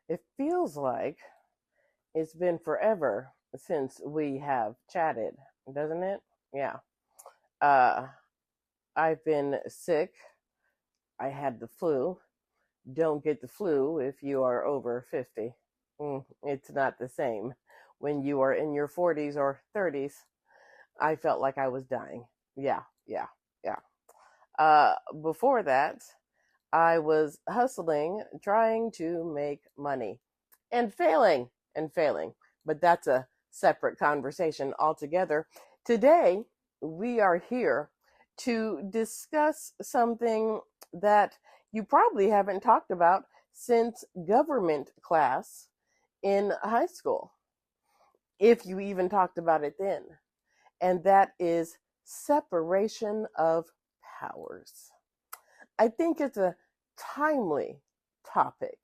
It feels like it's been forever since we have chatted, doesn't it? Yeah. Uh, I've been sick. I had the flu. Don't get the flu if you are over 50. It's not the same. When you are in your 40s or 30s, I felt like I was dying. Yeah, yeah, yeah. Before that, I was hustling, trying to make money and failing. But that's a separate conversation altogether. Today, we are here to discuss something that you probably haven't talked about since government class in high school, if you even talked about it then. And that is separation of powers. I think it's a timely topic,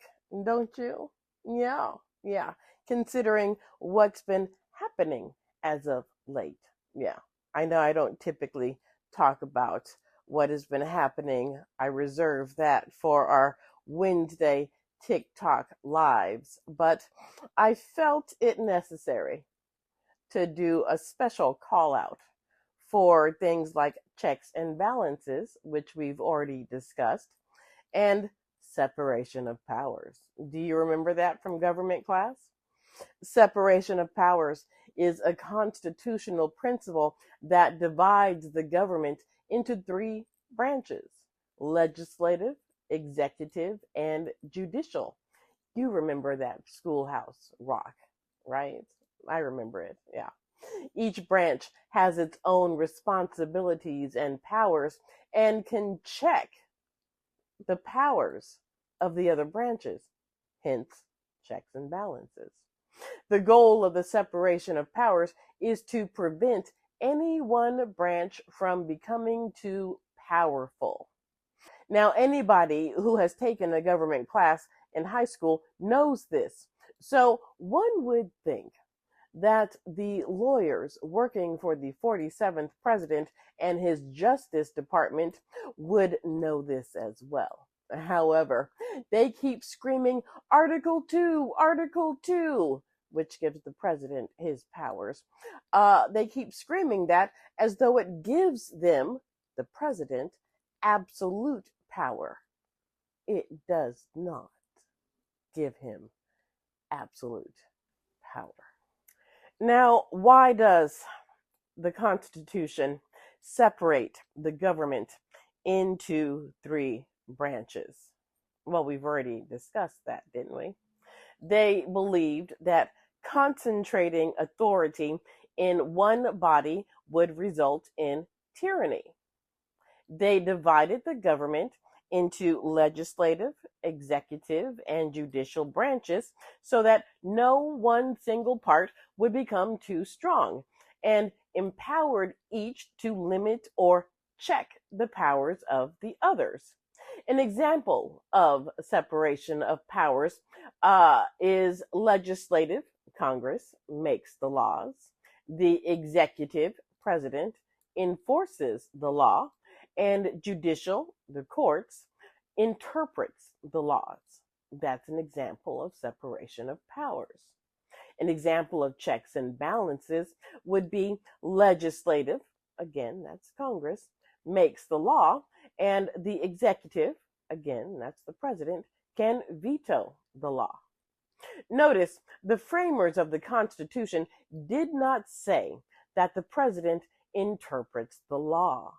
don't you? Yeah, yeah. Considering what's been happening as of late. Yeah. I know I don't typically talk about what has been happening. I reserve that for our Wednesday TikTok lives, but I felt it necessary to do a special call out for things like checks and balances, which we've already discussed, and separation of powers. Do you remember that from government class? Separation of powers is a constitutional principle that divides the government into three branches: legislative, executive, and judicial. You remember that Schoolhouse Rock, right? I remember it, yeah. Each branch has its own responsibilities and powers and can check the powers of the other branches, hence checks and balances. The goal of the separation of powers is to prevent any one branch from becoming too powerful. Now, anybody who has taken a government class in high school knows this. So one would think that the lawyers working for the 47th president and his Justice Department would know this as well. However, they keep screaming, Article 2, Article 2, which gives the president his powers. They keep screaming that as though it gives them, the president, absolute power. It does not give him absolute power. Now, why does the Constitution separate the government into three branches? Well, we've already discussed that, didn't we? They believed that concentrating authority in one body would result in tyranny. They divided the government into legislative, executive, and judicial branches so that no one single part would become too strong, and empowered each to limit or check the powers of the others. An example of separation of powers is legislative, Congress makes the laws, the executive, president, enforces the law, and judicial, the courts, interprets the laws. That's an example of separation of powers. An example of checks and balances would be legislative, again, that's Congress, makes the law, and the executive, again, that's the president, can veto the law. Notice the framers of the Constitution did not say that the president interprets the law.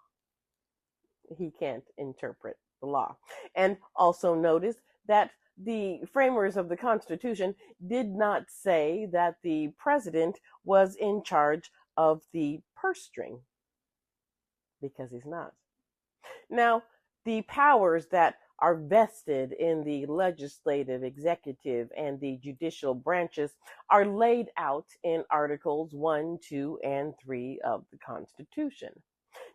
He can't interpret the law. And also notice that the framers of the Constitution did not say that the president was in charge of the purse string, because he's not. Now, the powers that are vested in the legislative, executive, and the judicial branches are laid out in Articles 1, 2, and 3 of the Constitution.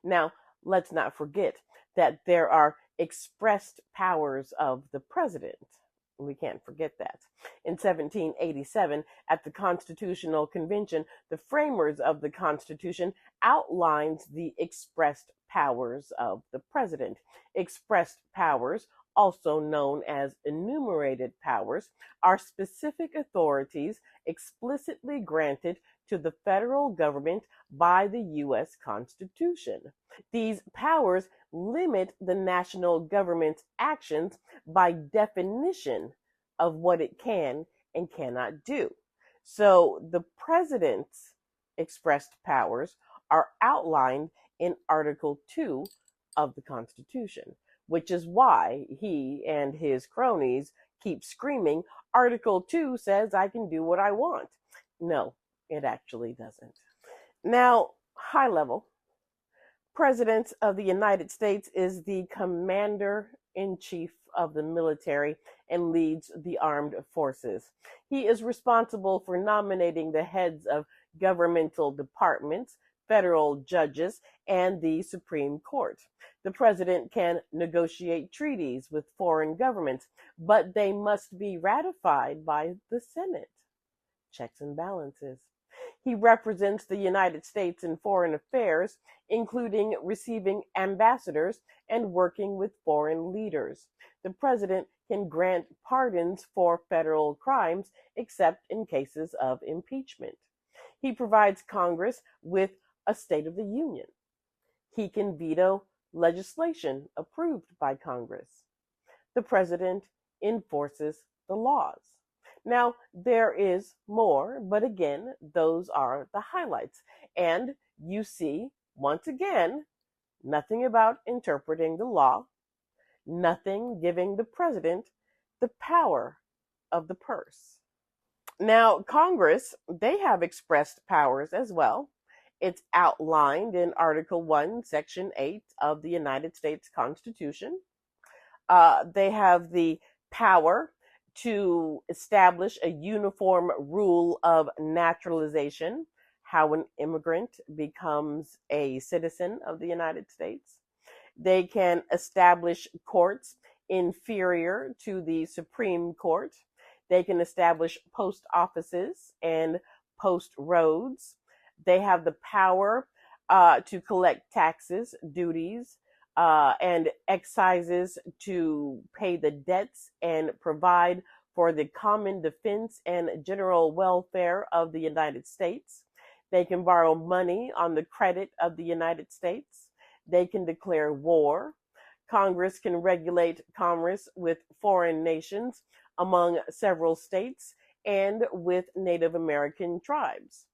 Now, let's not forget that there are expressed powers of the president. We can't forget that. In 1787, at the Constitutional Convention, the framers of the Constitution outlined the expressed powers of the president. Expressed powers also known as enumerated powers, are specific authorities explicitly granted to the federal government by the U.S. Constitution. These powers limit the national government's actions by definition of what it can and cannot do. So the president's expressed powers are outlined in Article 2 of the Constitution, which is why he and his cronies keep screaming, Article 2 says I can do what I want. No, it actually doesn't. Now, high level, President of the United States is the commander in chief of the military and leads the armed forces. He is responsible for nominating the heads of governmental departments, federal judges, and the Supreme Court. The president can negotiate treaties with foreign governments, but they must be ratified by the Senate. Checks and balances. He represents the United States in foreign affairs, including receiving ambassadors and working with foreign leaders. The president can grant pardons for federal crimes, except in cases of impeachment. He provides Congress with a State of the Union. He can veto legislation approved by Congress. The president enforces the laws. Now, there is more, but again, those are the highlights. And you see, once again, nothing about interpreting the law, nothing giving the president the power of the purse. Now, Congress, they have expressed powers as well. It's outlined in Article 1, Section 8 of the United States Constitution. They have the power to establish a uniform rule of naturalization, how an immigrant becomes a citizen of the United States. They can establish courts inferior to the Supreme Court. They can establish post offices and post roads. They have the power to collect taxes, duties, and excises to pay the debts and provide for the common defense and general welfare of the United States. They can borrow money on the credit of the United States. They can declare war. Congress can regulate commerce with foreign nations among several states and with Native American tribes.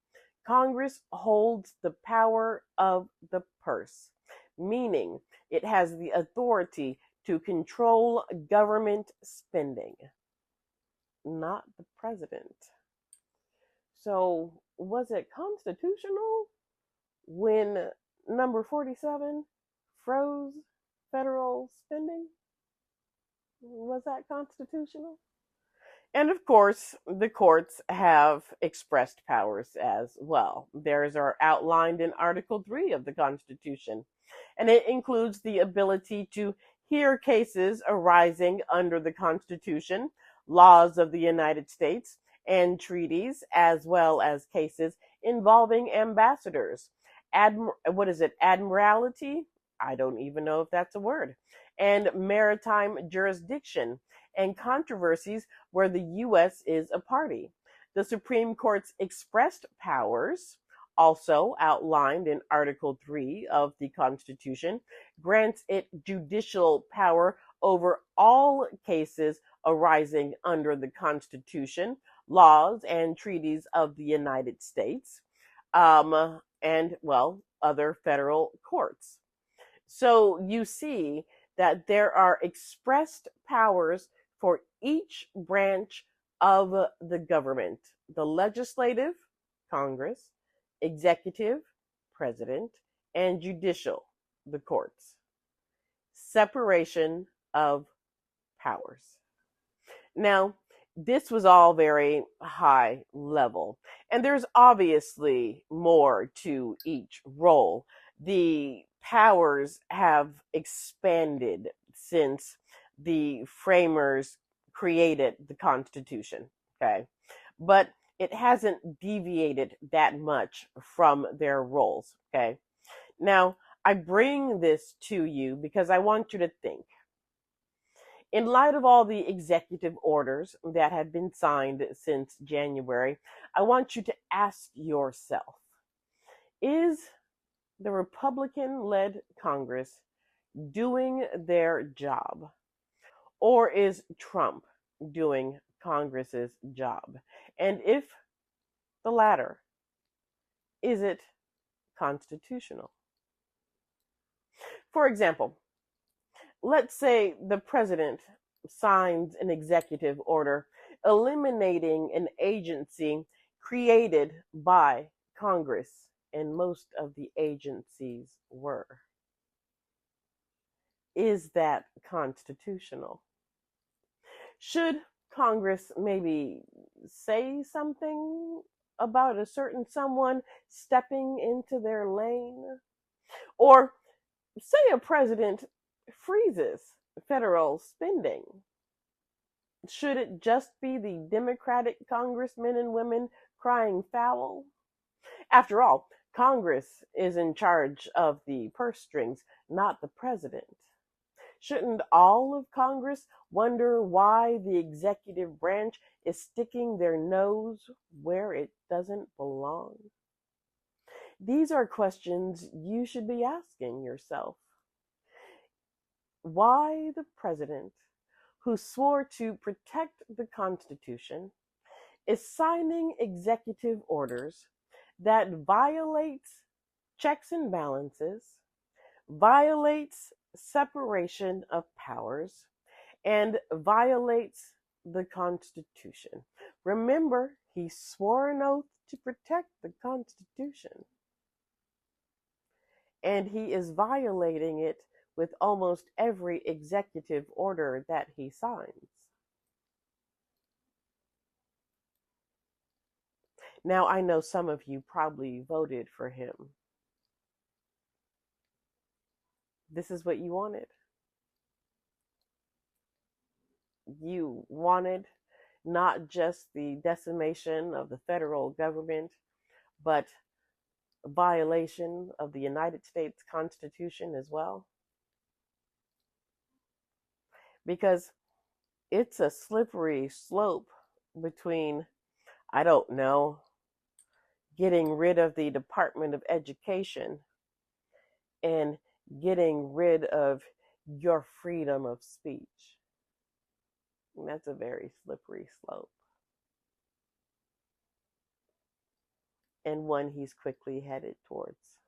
Congress holds the power of the purse, meaning it has the authority to control government spending, not the president. So, was it constitutional when number 47 froze federal spending? Was that constitutional? And of course, the courts have expressed powers as well. Theirs are outlined in Article 3 of the Constitution, and it includes the ability to hear cases arising under the Constitution, laws of the United States, and treaties, as well as cases involving ambassadors. Admiralty? I don't even know if that's a word. And maritime jurisdiction and controversies where the U.S. is a party. The Supreme Court's expressed powers, also outlined in Article 3 of the Constitution, grants it judicial power over all cases arising under the Constitution, laws, and treaties of the United States, and, well, other federal courts. So you see that there are expressed powers for each branch of the government: the legislative, Congress; executive, president; and judicial, the courts. Separation of powers. Now, this was all very high level, and there's obviously more to each role. The powers have expanded since the framers created the Constitution, okay? But it hasn't deviated that much from their roles, okay? Now, I bring this to you because I want you to think. In light of all the executive orders that have been signed since January, I want you to ask yourself, is the Republican led Congress doing their job? Or is Trump doing Congress's job? And if the latter, is it constitutional? For example, let's say the president signs an executive order eliminating an agency created by Congress, and most of the agencies were. Is that constitutional? Should Congress maybe say something about a certain someone stepping into their lane? Or say a president freezes federal spending. Should it just be the Democratic congressmen and women crying foul? After all, Congress is in charge of the purse strings, not the president. Shouldn't all of Congress wonder why the executive branch is sticking their nose where it doesn't belong? These are questions you should be asking yourself. Why the president, who swore to protect the Constitution, is signing executive orders that violates checks and balances, violates separation of powers, and violates the Constitution. Remember, he swore an oath to protect the Constitution, and he is violating it with almost every executive order that he signs. Now, I know some of you probably voted for him. This is what you wanted. You wanted not just the decimation of the federal government, but violation of the United States Constitution as well. Because it's a slippery slope between, I don't know, getting rid of the Department of Education and getting rid of your freedom of speech. And that's a very slippery slope, and one he's quickly headed towards.